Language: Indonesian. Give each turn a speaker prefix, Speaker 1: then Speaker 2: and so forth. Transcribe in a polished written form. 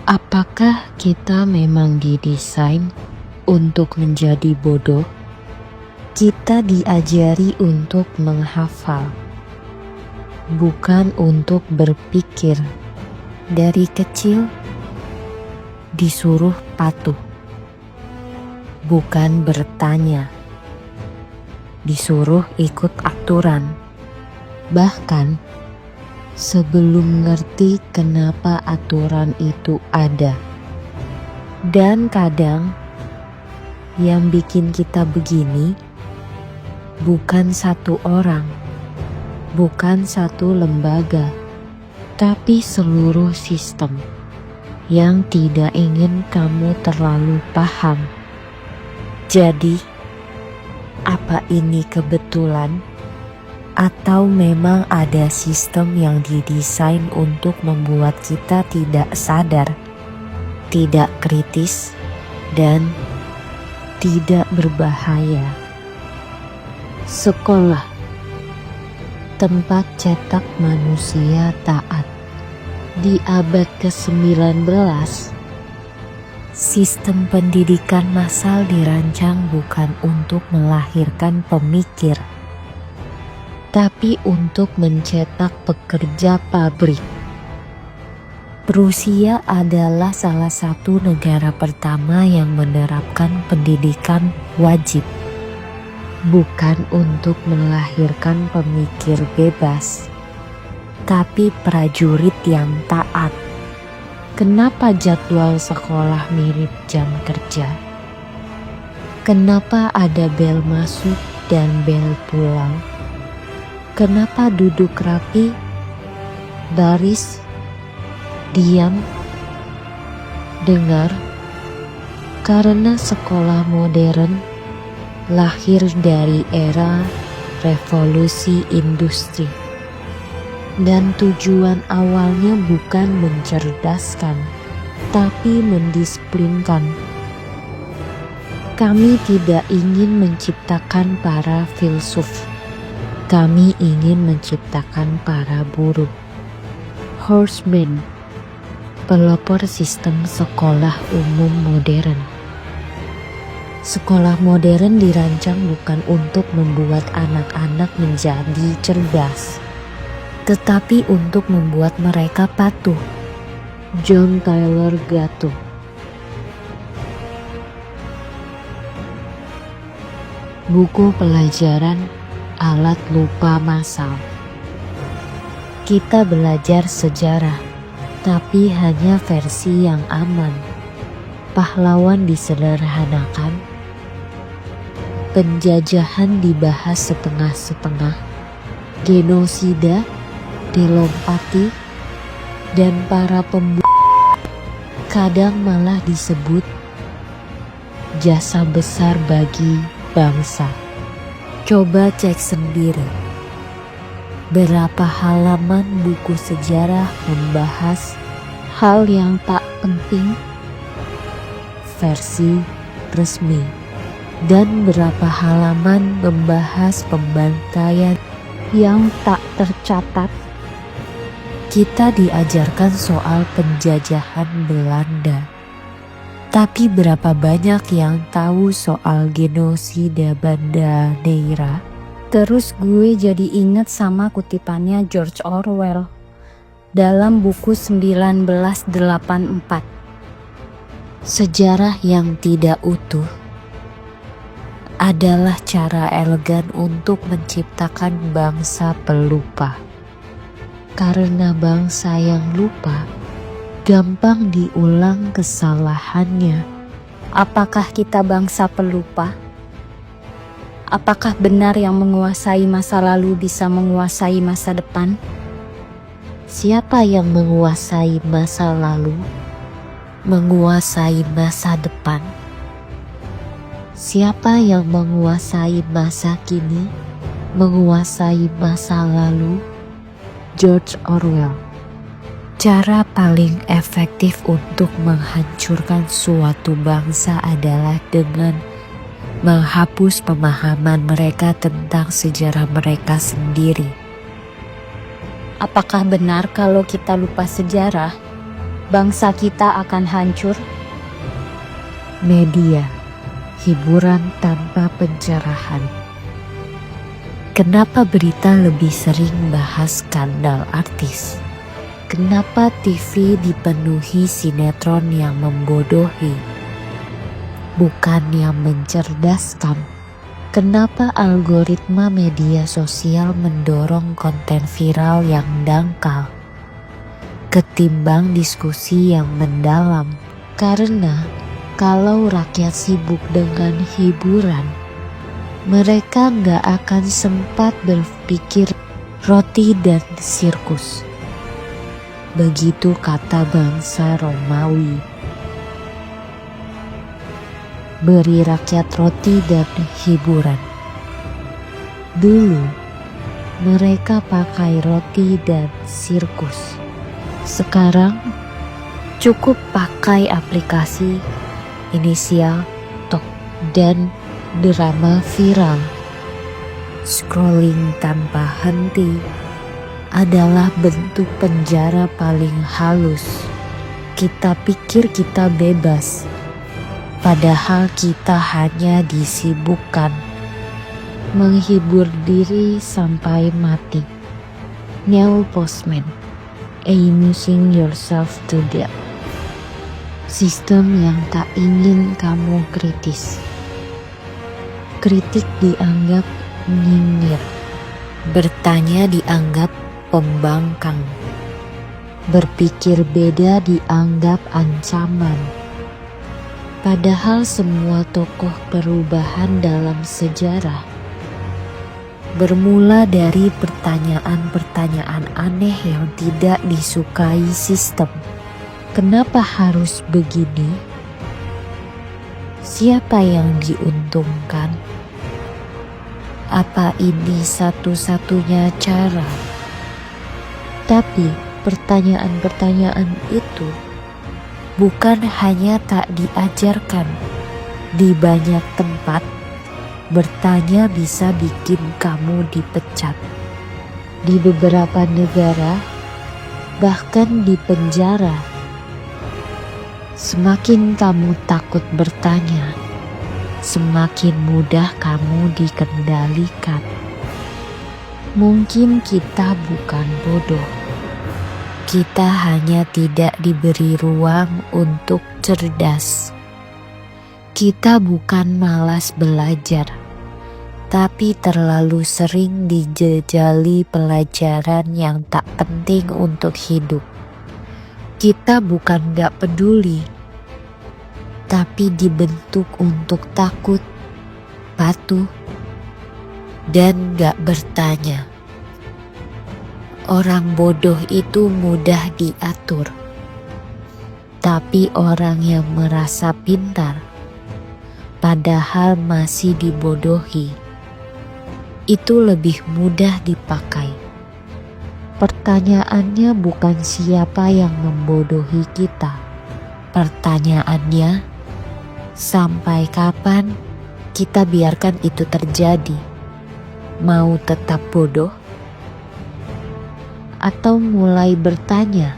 Speaker 1: Apakah kita memang didesain untuk menjadi bodoh? Kita diajari untuk menghafal, bukan untuk berpikir. Dari kecil disuruh patuh, bukan bertanya. Disuruh ikut aturan, bahkan sebelum ngerti kenapa aturan itu ada. Dan kadang yang bikin kita begini bukan satu orang, bukan satu lembaga, tapi seluruh sistem yang tidak ingin kamu terlalu paham. Jadi, apa ini kebetulan? Atau memang ada sistem yang didesain untuk membuat kita tidak sadar, tidak kritis, dan tidak berbahaya? Sekolah, tempat cetak manusia taat. Di abad ke-19, sistem pendidikan massal dirancang bukan untuk melahirkan pemikir, tapi untuk mencetak pekerja pabrik. Rusia adalah salah satu negara pertama yang menerapkan pendidikan wajib, bukan untuk melahirkan pemikir bebas, tapi prajurit yang taat. Kenapa jadwal sekolah mirip jam kerja? Kenapa ada bel masuk dan bel pulang? Kenapa duduk rapi, baris, diam, dengar? Karena sekolah modern lahir dari era revolusi industri, dan tujuan awalnya bukan mencerdaskan, tapi mendisiplinkan. Kami tidak ingin menciptakan para filsuf, kami ingin menciptakan para buruh, horsemen, pelopor sistem sekolah umum modern. Sekolah modern dirancang bukan untuk membuat anak-anak menjadi cerdas, tetapi untuk membuat mereka patuh. John Tyler Gatto. Buku pelajaran alat lupa massal. Kita belajar sejarah, tapi hanya versi yang aman. Pahlawan disederhanakan, penjajahan dibahas setengah-setengah, genosida dilompati, dan para pembunuh kadang malah disebut jasa besar bagi bangsa. Coba cek sendiri, berapa halaman buku sejarah membahas hal yang tak penting versi resmi, dan berapa halaman membahas pembantaian yang tak tercatat. Kita diajarkan soal penjajahan Belanda, tapi berapa banyak yang tahu soal genosida Banda Neira? Terus gue jadi inget sama kutipannya George Orwell dalam buku 1984. Sejarah yang tidak utuh adalah cara elegan untuk menciptakan bangsa pelupa. Karena bangsa yang lupa gampang diulang kesalahannya. Apakah kita bangsa pelupa? Apakah benar yang menguasai masa lalu bisa menguasai masa depan? Siapa yang menguasai masa lalu, menguasai masa depan? Siapa yang menguasai masa kini, menguasai masa lalu? George Orwell. Cara paling efektif untuk menghancurkan suatu bangsa adalah dengan menghapus pemahaman mereka tentang sejarah mereka sendiri. Apakah benar kalau kita lupa sejarah?
Speaker 2: bangsa kita akan hancur.
Speaker 1: Media, hiburan tanpa pencerahan. Kenapa berita lebih sering bahas skandal artis? Kenapa TV dipenuhi sinetron yang membodohi, bukan yang mencerdaskan? Kenapa algoritma media sosial mendorong konten viral yang dangkal ketimbang diskusi yang mendalam? Karena kalau rakyat sibuk dengan hiburan, mereka nggak akan sempat berpikir roti dan sirkus. Begitu kata bangsa Romawi. Beri rakyat roti dan hiburan. Dulu, mereka pakai roti dan sirkus. Sekarang, cukup pakai aplikasi, inisial, tok, dan drama viral. Scrolling tanpa henti adalah bentuk penjara paling halus. Kita pikir kita bebas, padahal kita hanya disibukkan menghibur diri sampai mati. Neil Postman, Amusing Yourself to Death. Sistem yang tak ingin kamu kritis. Kritik dianggap nyinyir, bertanya dianggap pembangkang, berpikir beda dianggap ancaman. Padahal semua tokoh perubahan dalam sejarah bermula dari pertanyaan-pertanyaan aneh yang tidak disukai sistem. Kenapa harus begini? Siapa yang diuntungkan? Apa ini satu-satunya cara? Tapi pertanyaan-pertanyaan itu bukan hanya tak diajarkan. Di banyak tempat, bertanya bisa bikin kamu dipecat. Di beberapa negara, bahkan di penjara. Semakin kamu takut bertanya, semakin mudah kamu dikendalikan. Mungkin kita bukan bodoh. Kita hanya tidak diberi ruang untuk cerdas. Kita bukan malas belajar, tapi terlalu sering dijejali pelajaran yang tak penting untuk hidup. Kita bukan gak peduli, tapi dibentuk untuk takut, patuh, dan gak bertanya. Orang bodoh itu mudah diatur, tapi orang yang merasa pintar, padahal masih dibodohi, itu lebih mudah dipakai. Pertanyaannya bukan siapa yang membodohi kita. Pertanyaannya, sampai kapan kita biarkan itu terjadi? Mau tetap bodoh? Atau mulai bertanya,